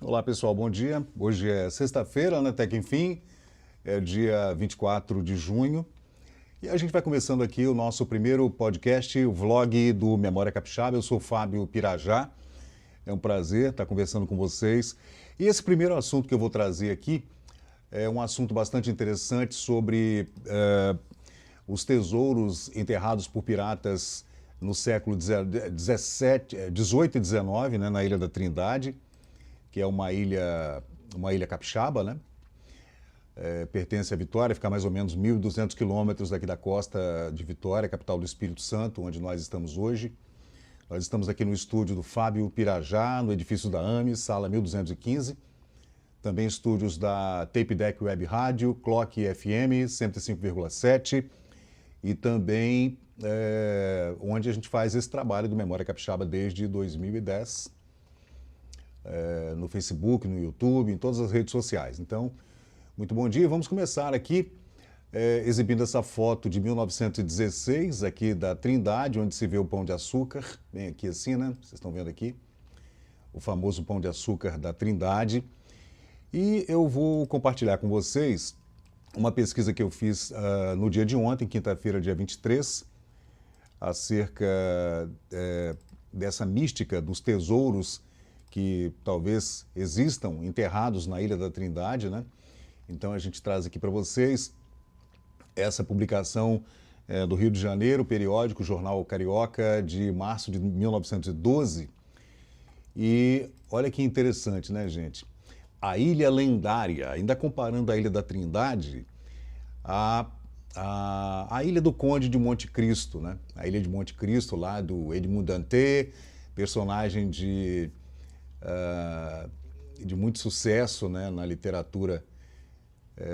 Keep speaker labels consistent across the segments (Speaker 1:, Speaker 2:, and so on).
Speaker 1: Olá pessoal, bom dia. Hoje é sexta-feira, né? Até que enfim, é dia 24 de junho. E a gente vai começando aqui o nosso primeiro podcast, o vlog do Memória Capixaba. Eu sou o Fábio Pirajá. É um prazer estar conversando com vocês. E esse primeiro assunto que eu vou trazer aqui é um assunto bastante interessante sobre os tesouros enterrados por piratas no século XVIII e XIX, né, na Ilha da Trindade, que é uma ilha capixaba, né? Pertence a Vitória, fica a mais ou menos 1.200 quilômetros daqui da costa de Vitória, capital do Espírito Santo, onde nós estamos hoje. Nós estamos aqui no estúdio do Fábio Pirajá, no edifício da AME, sala 1215. Também estúdios da Tape Deck Web Rádio, Clock FM 105,7 e também onde a gente faz esse trabalho do Memória Capixaba desde 2010, no Facebook, no YouTube, em todas as redes sociais. Então, muito bom dia. Vamos começar aqui exibindo essa foto de 1916, aqui da Trindade, onde se vê o Pão de Açúcar. Bem aqui assim, né? Vocês estão vendo aqui. O famoso Pão de Açúcar da Trindade. E eu vou compartilhar com vocês uma pesquisa que eu fiz no dia de ontem, quinta-feira, dia 23, acerca dessa mística dos tesouros que talvez existam enterrados na Ilha da Trindade, né? Então a gente traz aqui para vocês essa publicação do Rio de Janeiro, periódico Jornal Carioca, de março de 1912. E olha que interessante, né, gente? A ilha lendária, ainda comparando a Ilha da Trindade a Ilha do Conde de Monte Cristo, né? A Ilha de Monte Cristo, lá do Edmond Dantès, personagem de muito sucesso, né, na literatura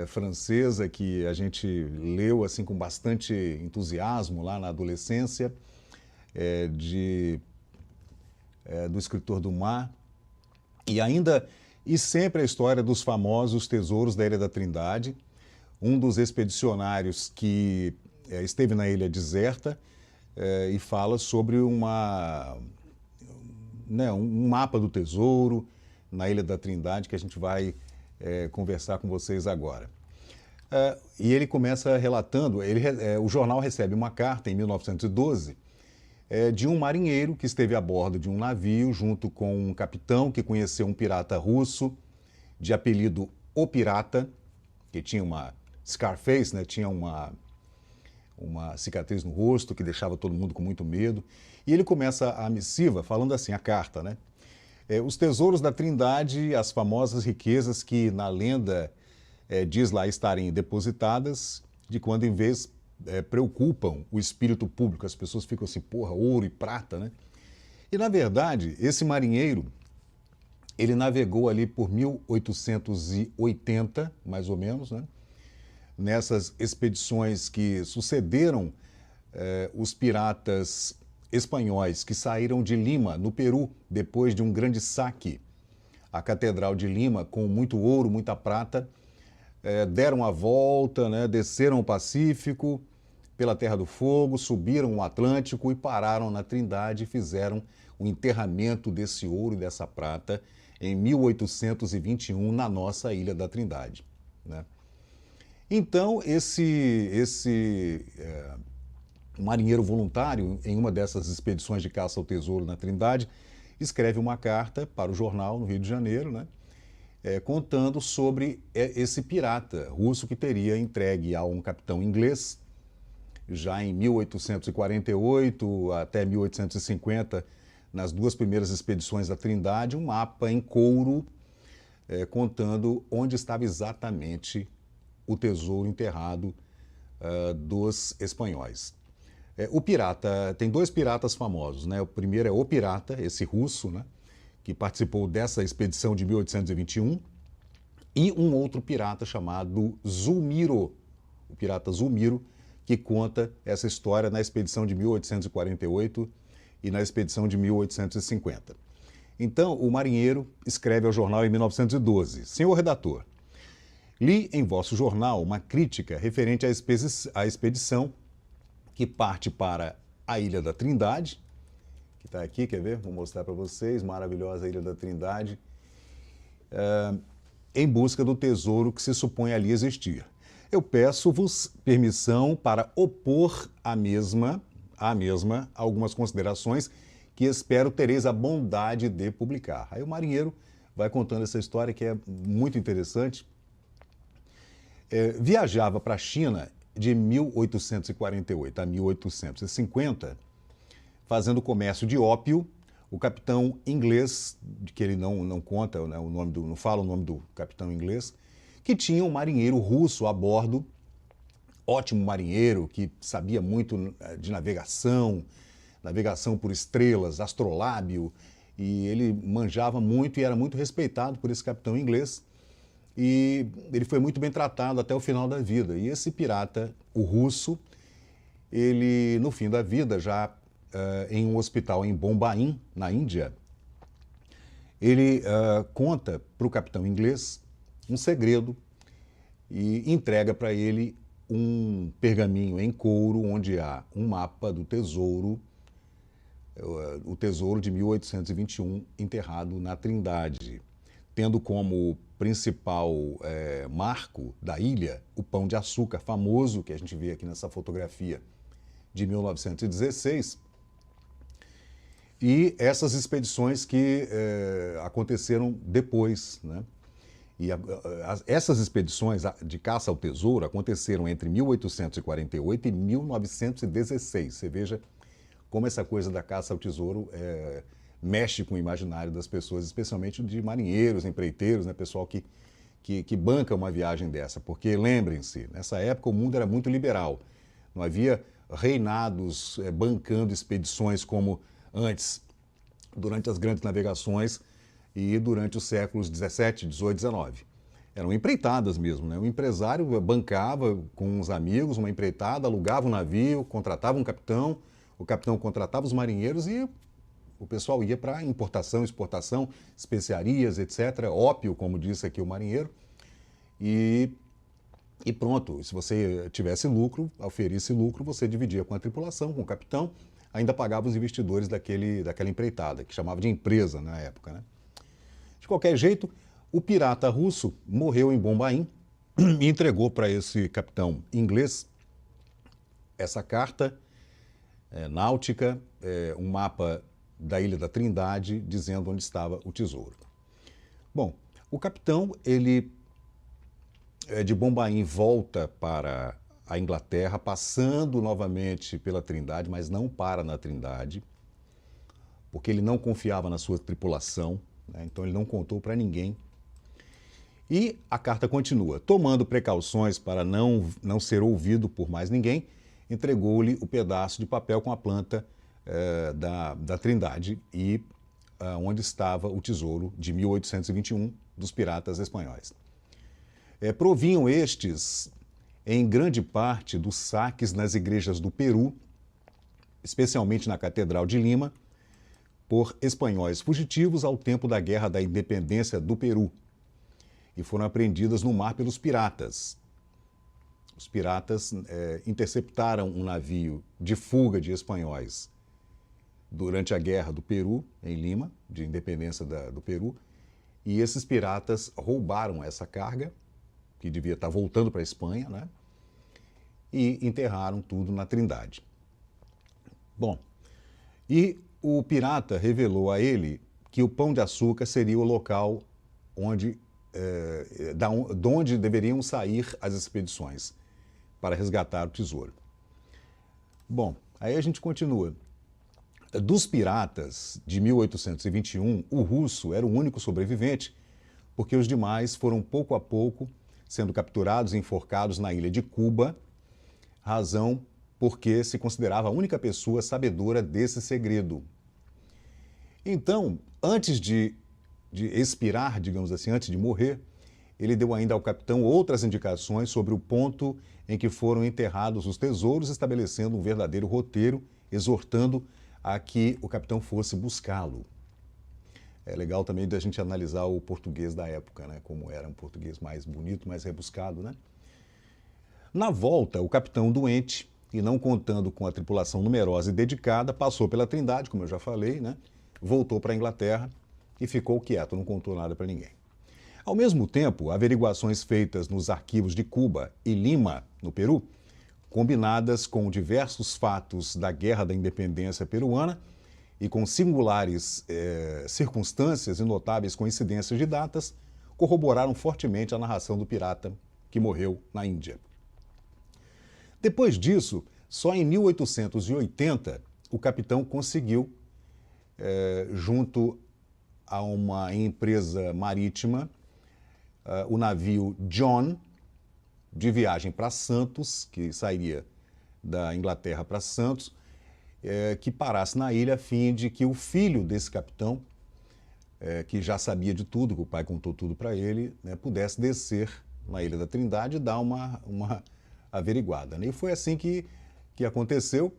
Speaker 1: francesa, que a gente leu assim com bastante entusiasmo lá na adolescência, do escritor Dumas, e sempre a história dos famosos tesouros da Ilha da Trindade. Um dos expedicionários que esteve na ilha deserta e fala sobre um mapa do tesouro na Ilha da Trindade, que a gente vai conversar com vocês agora. E ele começa relatando, o jornal recebe uma carta em 1912 de um marinheiro que esteve a bordo de um navio junto com um capitão que conheceu um pirata russo de apelido O Pirata, que tinha uma Scarface, né? Tinha uma cicatriz no rosto que deixava todo mundo com muito medo. E ele começa a missiva falando assim, a carta, né? Os tesouros da Trindade, as famosas riquezas que na lenda diz lá estarem depositadas, de quando em vez preocupam o espírito público. As pessoas ficam assim, porra, ouro e prata, né? E na verdade, esse marinheiro, ele navegou ali por 1880, mais ou menos, né? Nessas expedições que sucederam os piratas espanhóis que saíram de Lima, no Peru, depois de um grande saque à Catedral de Lima, com muito ouro, muita prata, deram a volta, né, desceram o Pacífico pela Terra do Fogo, subiram o Atlântico e pararam na Trindade e fizeram o enterramento desse ouro e dessa prata em 1821 na nossa Ilha da Trindade, né? Então, esse marinheiro voluntário, em uma dessas expedições de caça ao tesouro na Trindade, escreve uma carta para o jornal no Rio de Janeiro, né, contando sobre esse pirata russo que teria entregue a um capitão inglês, já em 1848 até 1850, nas duas primeiras expedições da Trindade, um mapa em couro contando onde estava exatamente o tesouro enterrado dos espanhóis. O pirata, tem dois piratas famosos, né? O primeiro é o Pirata, esse russo, né, que participou dessa expedição de 1821, e um outro pirata chamado Zulmiro, o pirata Zulmiro, que conta essa história na expedição de 1848 e na expedição de 1850. Então, o marinheiro escreve ao jornal em 1912, senhor redator, li em vosso jornal uma crítica referente à expedição que parte para a Ilha da Trindade, que está aqui, quer ver? Vou mostrar para vocês, maravilhosa Ilha da Trindade. em busca do tesouro que se supõe ali existir. Eu peço-vos permissão para opor à mesma algumas considerações que espero tereis a bondade de publicar. Aí o marinheiro vai contando essa história que é muito interessante. Viajava para a China de 1848 a 1850, fazendo comércio de ópio. O capitão inglês, que ele não conta, né, não fala o nome do capitão inglês, que tinha um marinheiro russo a bordo, ótimo marinheiro, que sabia muito de navegação por estrelas, astrolábio, e ele manjava muito e era muito respeitado por esse capitão inglês. E ele foi muito bem tratado até o final da vida. E esse pirata, o russo, ele, no fim da vida, já em um hospital em Bombaim, na Índia, ele conta para o capitão inglês um segredo e entrega para ele um pergaminho em couro onde há um mapa do tesouro, o tesouro de 1821, enterrado na Trindade, tendo como principal marco da ilha o Pão de Açúcar famoso, que a gente vê aqui nessa fotografia de 1916, e essas expedições que aconteceram depois, né? E essas expedições de caça ao tesouro aconteceram entre 1848 e 1916. Você veja como essa coisa da caça ao tesouro mexe com o imaginário das pessoas, especialmente de marinheiros, empreiteiros, né? Pessoal que banca uma viagem dessa. Porque, lembrem-se, nessa época o mundo era muito liberal. Não havia reinados bancando expedições como antes, durante as grandes navegações e durante os séculos 17, 18, 19. Eram empreitadas mesmo, né? O empresário bancava com uns amigos uma empreitada, alugava um navio, contratava um capitão, o capitão contratava os marinheiros e o pessoal ia para importação, exportação, especiarias, etc., ópio, como disse aqui o marinheiro, e pronto. Se você tivesse lucro, oferisse lucro, você dividia com a tripulação, com o capitão, ainda pagava os investidores daquela empreitada, que chamava de empresa na época, né? De qualquer jeito, o pirata russo morreu em Bombaim e entregou para esse capitão inglês essa carta náutica, um mapa da Ilha da Trindade, dizendo onde estava o tesouro. Bom, o capitão, ele de Bombaim volta para a Inglaterra, passando novamente pela Trindade, mas não para na Trindade, porque ele não confiava na sua tripulação, né? Então ele não contou para ninguém. E a carta continua: tomando precauções para não ser ouvido por mais ninguém, entregou-lhe o pedaço de papel com a planta da Trindade e onde estava o tesouro de 1821 dos piratas espanhóis. Provinham estes, em grande parte, dos saques nas igrejas do Peru, especialmente na Catedral de Lima, por espanhóis fugitivos ao tempo da Guerra da Independência do Peru, e foram apreendidas no mar pelos piratas. Os piratas interceptaram um navio de fuga de espanhóis durante a Guerra do Peru, em Lima, de independência do Peru, e esses piratas roubaram essa carga, que devia estar voltando para a Espanha, né? E enterraram tudo na Trindade. Bom, e o pirata revelou a ele que o Pão de Açúcar seria o local de onde deveriam sair as expedições para resgatar o tesouro. Bom, aí a gente continua. Dos piratas de 1821, o russo era o único sobrevivente, porque os demais foram pouco a pouco sendo capturados e enforcados na ilha de Cuba, razão porque se considerava a única pessoa sabedora desse segredo. Então, antes de expirar, digamos assim, antes de morrer, ele deu ainda ao capitão outras indicações sobre o ponto em que foram enterrados os tesouros, estabelecendo um verdadeiro roteiro, exortando a que o capitão fosse buscá-lo. É legal também da gente analisar o português da época, né? Como era um português mais bonito, mais rebuscado, né? Na volta, o capitão doente, e não contando com a tripulação numerosa e dedicada, passou pela Trindade, como eu já falei, né? Voltou para a Inglaterra e ficou quieto, não contou nada para ninguém. Ao mesmo tempo, averiguações feitas nos arquivos de Cuba e Lima, no Peru, combinadas com diversos fatos da Guerra da Independência peruana e com singulares circunstâncias e notáveis coincidências de datas, corroboraram fortemente a narração do pirata que morreu na Índia. Depois disso, só em 1880, o capitão conseguiu, junto a uma empresa marítima, o navio John, de viagem para Santos, que sairia da Inglaterra para Santos, que parasse na ilha a fim de que o filho desse capitão, que já sabia de tudo, que o pai contou tudo para ele, né, pudesse descer na Ilha da Trindade e dar uma averiguada. Né? E foi assim que aconteceu.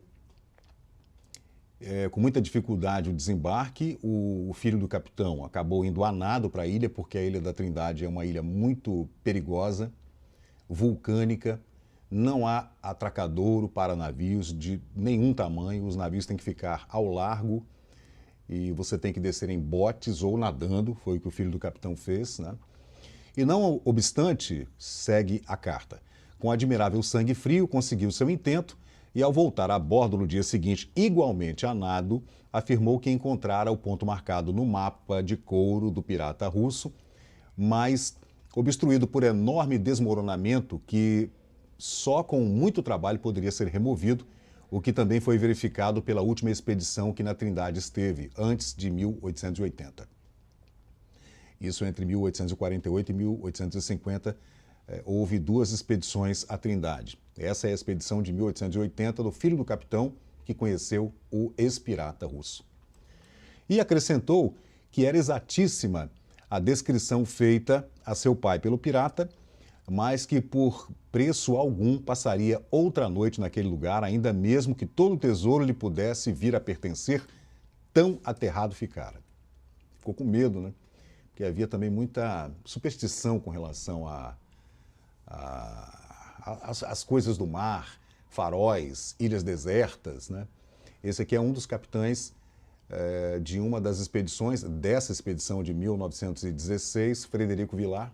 Speaker 1: Com muita dificuldade o desembarque, o filho do capitão acabou indo a nado para a ilha, porque a Ilha da Trindade é uma ilha muito perigosa, vulcânica, não há atracadouro para navios de nenhum tamanho, os navios têm que ficar ao largo e você tem que descer em botes ou nadando, foi o que o filho do capitão fez, né? E não obstante, segue a carta. Com admirável sangue frio, conseguiu seu intento e, ao voltar a bordo no dia seguinte, igualmente a nado, afirmou que encontrara o ponto marcado no mapa de couro do pirata russo, mas obstruído por enorme desmoronamento que só com muito trabalho poderia ser removido, o que também foi verificado pela última expedição que na Trindade esteve, antes de 1880. Isso entre 1848 e 1850, houve 2 expedições à Trindade. Essa é a expedição de 1880 do filho do capitão que conheceu o ex-pirata russo. E acrescentou que era exatíssima a descrição feita a seu pai pelo pirata, mas que por preço algum passaria outra noite naquele lugar, ainda mesmo que todo o tesouro lhe pudesse vir a pertencer, tão aterrado ficara. Ficou com medo, né? Porque havia também muita superstição com relação às coisas do mar, faróis, ilhas desertas, né? Esse aqui é um dos capitães de uma das expedições, dessa expedição de 1916, Frederico Vilar,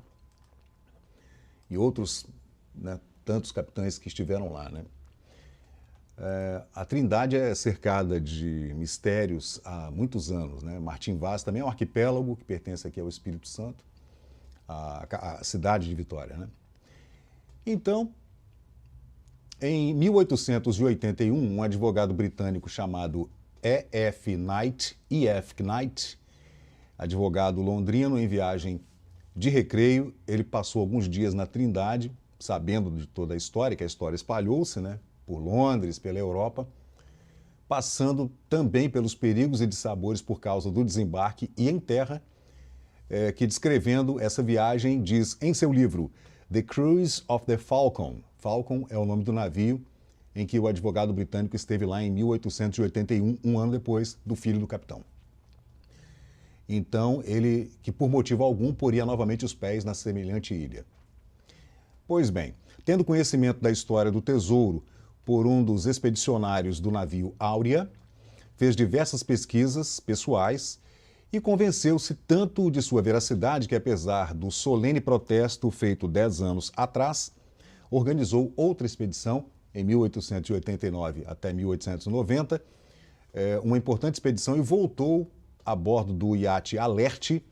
Speaker 1: e outros, né, tantos capitães que estiveram lá, né? A Trindade é cercada de mistérios há muitos anos, né? Martim Vaz também é um arquipélago que pertence aqui ao Espírito Santo, a cidade de Vitória, né? Então, em 1881, um advogado britânico chamado E.F. Knight, advogado londrino em viagem de recreio, ele passou alguns dias na Trindade, sabendo de toda a história, que a história espalhou-se, né, por Londres, pela Europa, passando também pelos perigos e dissabores por causa do desembarque e em terra, que descrevendo essa viagem diz em seu livro The Cruise of the Falcon. Falcon é o nome do navio em que o advogado britânico esteve lá em 1881, um ano depois do filho do capitão. Então, ele, que por motivo algum, poria novamente os pés na semelhante ilha. Pois bem, tendo conhecimento da história do tesouro por um dos expedicionários do navio Áurea, fez diversas pesquisas pessoais e convenceu-se tanto de sua veracidade que, apesar do solene protesto feito 10 anos atrás, organizou outra expedição em 1889 até 1890, uma importante expedição, e voltou a bordo do iate Alerte,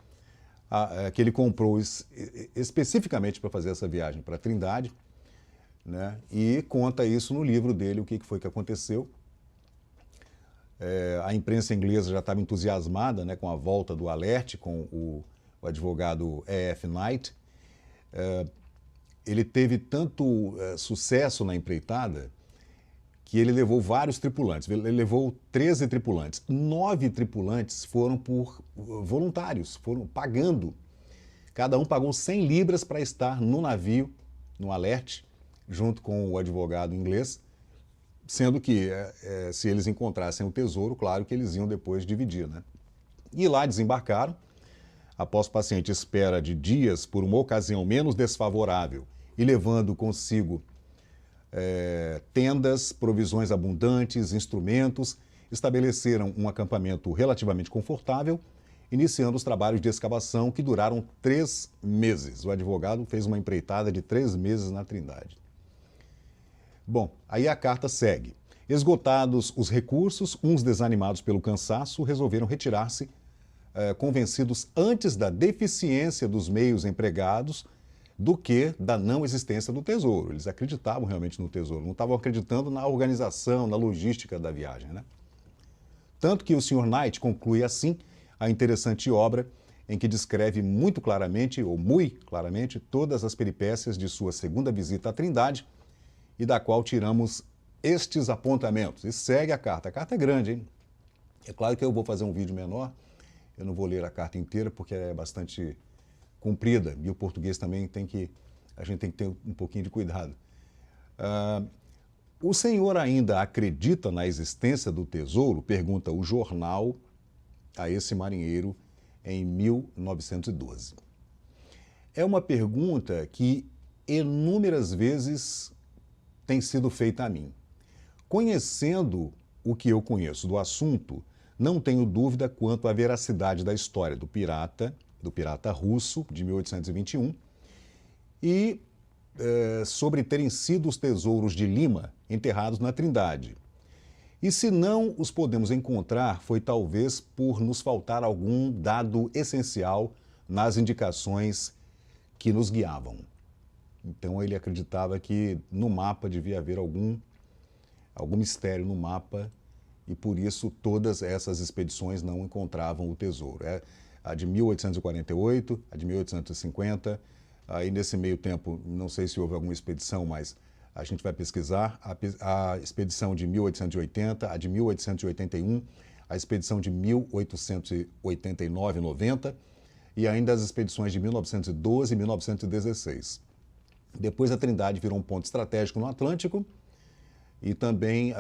Speaker 1: que ele comprou especificamente para fazer essa viagem para a Trindade, né? E conta isso no livro dele, o que foi que aconteceu. A imprensa inglesa já estava entusiasmada, né, com a volta do Alerte, com o advogado E.F. Knight. Ele teve tanto sucesso na empreitada que ele levou vários tripulantes. Ele levou 13 tripulantes. 9 tripulantes foram por voluntários, foram pagando. Cada um pagou 100 libras para estar no navio, no Alerte, junto com o advogado inglês, sendo que se eles encontrassem o tesouro, claro que eles iam depois dividir, né? E lá desembarcaram, após paciente espera de dias por uma ocasião menos desfavorável e levando consigo tendas, provisões abundantes, instrumentos, estabeleceram um acampamento relativamente confortável iniciando os trabalhos de escavação que duraram 3 meses. O advogado fez uma empreitada de 3 meses na Trindade. Bom, aí a carta segue. Esgotados os recursos, uns desanimados pelo cansaço, resolveram retirar-se, convencidos antes da deficiência dos meios empregados do que da não existência do tesouro. Eles acreditavam realmente no tesouro, não estavam acreditando na organização, na logística da viagem, né? Tanto que o Sr. Knight conclui assim a interessante obra em que descreve muito claramente todas as peripécias de sua segunda visita à Trindade e da qual tiramos estes apontamentos. E segue a carta. A carta é grande, hein? É claro que eu vou fazer um vídeo menor, eu não vou ler a carta inteira porque é bastante comprida e o português também a gente tem que ter um pouquinho de cuidado. O senhor ainda acredita na existência do tesouro? Pergunta o jornal a esse marinheiro em 1912. É uma pergunta que inúmeras vezes tem sido feita a mim. Conhecendo o que eu conheço do assunto, não tenho dúvida quanto à veracidade da história do pirata russo de 1821 e sobre terem sido os tesouros de Lima enterrados na Trindade. E se não os podemos encontrar, foi talvez por nos faltar algum dado essencial nas indicações que nos guiavam. Então ele acreditava que no mapa devia haver algum mistério no mapa e por isso todas essas expedições não encontravam o tesouro. A de 1848, a de 1850, aí nesse meio tempo, não sei se houve alguma expedição, mas a gente vai pesquisar, a expedição de 1880, a de 1881, a expedição de 1889-90 e ainda as expedições de 1912 e 1916. Depois a Trindade virou um ponto estratégico no Atlântico e também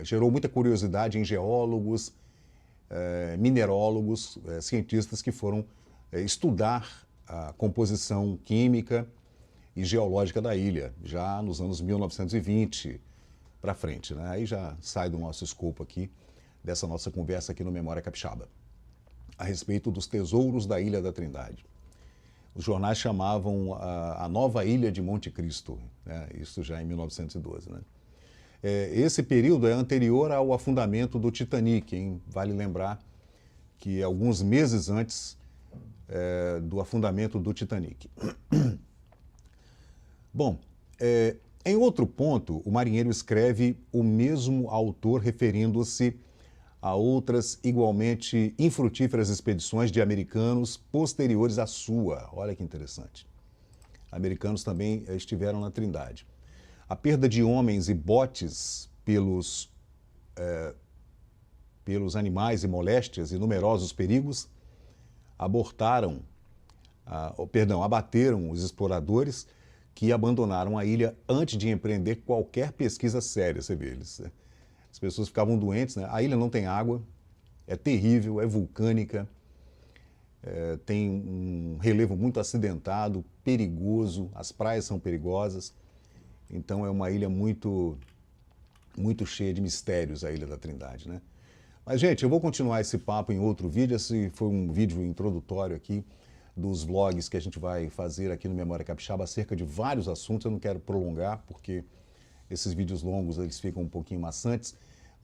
Speaker 1: gerou muita curiosidade em geólogos, minerólogos, cientistas que foram estudar a composição química e geológica da ilha, já nos anos 1920 para frente, né? Aí já sai do nosso escopo aqui, dessa nossa conversa aqui no Memória Capixaba, a respeito dos tesouros da Ilha da Trindade. Os jornais chamavam a nova ilha de Monte Cristo, né? Isso já em 1912, né? Esse período é anterior ao afundamento do Titanic, hein? Vale lembrar que alguns meses antes do afundamento do Titanic. Bom, em outro ponto, o marinheiro escreve o mesmo autor referindo-se a outras igualmente infrutíferas expedições de americanos posteriores à sua. Olha que interessante. Americanos também estiveram na Trindade. A perda de homens e botes pelos animais e moléstias e numerosos perigos abateram os exploradores que abandonaram a ilha antes de empreender qualquer pesquisa séria, você vê eles. As pessoas ficavam doentes, né? A ilha não tem água, é terrível, é vulcânica, tem um relevo muito acidentado, perigoso, as praias são perigosas, então é uma ilha muito, muito cheia de mistérios, a Ilha da Trindade, né? Mas, gente, eu vou continuar esse papo em outro vídeo, esse foi um vídeo introdutório aqui dos vlogs que a gente vai fazer aqui no Memória Capixaba acerca de vários assuntos. Eu não quero prolongar, porque esses vídeos longos eles ficam um pouquinho maçantes,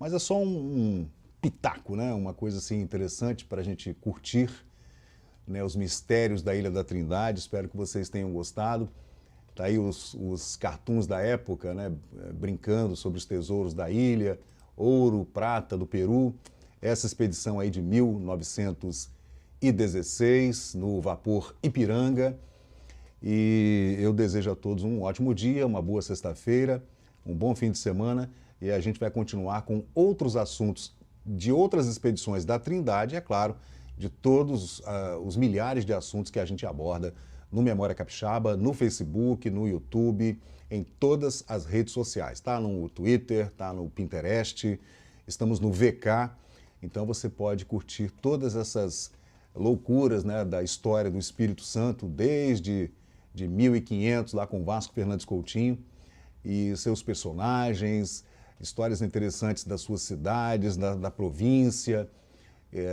Speaker 1: mas é só um pitaco, né? Uma coisa assim interessante para a gente curtir, né, os mistérios da Ilha da Trindade. Espero que vocês tenham gostado. Tá aí os cartoons da época, né, brincando sobre os tesouros da ilha, ouro, prata do Peru. Essa expedição aí de 1916, no vapor Ipiranga. E eu desejo a todos um ótimo dia, uma boa sexta-feira, um bom fim de semana, e a gente vai continuar com outros assuntos de outras expedições da Trindade, é claro, de todos os milhares de assuntos que a gente aborda no Memória Capixaba, no Facebook, no YouTube, em todas as redes sociais. Tá no Twitter, tá no Pinterest, estamos no VK, então você pode curtir todas essas loucuras, né, da história do Espírito Santo, desde de 1500, lá com Vasco Fernandes Coutinho, e seus personagens, histórias interessantes das suas cidades, da província,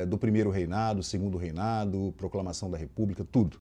Speaker 1: do primeiro reinado, segundo reinado, proclamação da República, tudo.